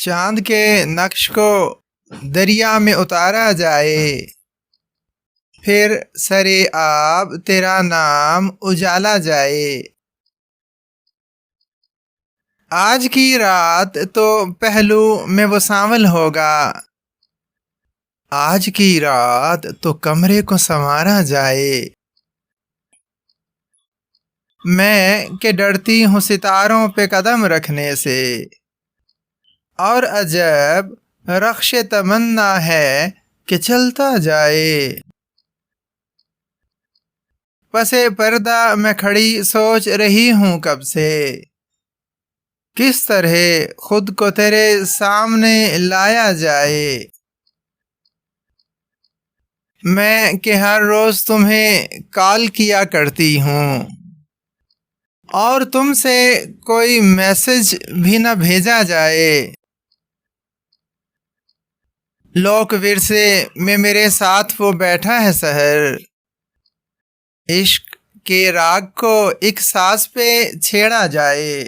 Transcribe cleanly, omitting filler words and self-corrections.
चांद के नक्श को दरिया में उतारा जाए, फिर सरे आब तेरा नाम उजाला जाए। आज की रात तो पहलू में वो सांवल होगा, आज की रात तो कमरे को संवारा जाए। मैं के डरती हूँ सितारों पे कदम रखने से, और अजब रख्श तमन्ना है कि चलता जाए। पसे पर्दा मैं खड़ी सोच रही हूँ कब से, किस तरह खुद को तेरे सामने लाया जाए। मैं कि हर रोज तुम्हें कॉल किया करती हूँ, और तुमसे कोई मैसेज भी न भेजा जाए। लोक विरसे में मेरे साथ वो बैठा है सहर, इश्क के राग को एक सांस पे छेड़ा जाए।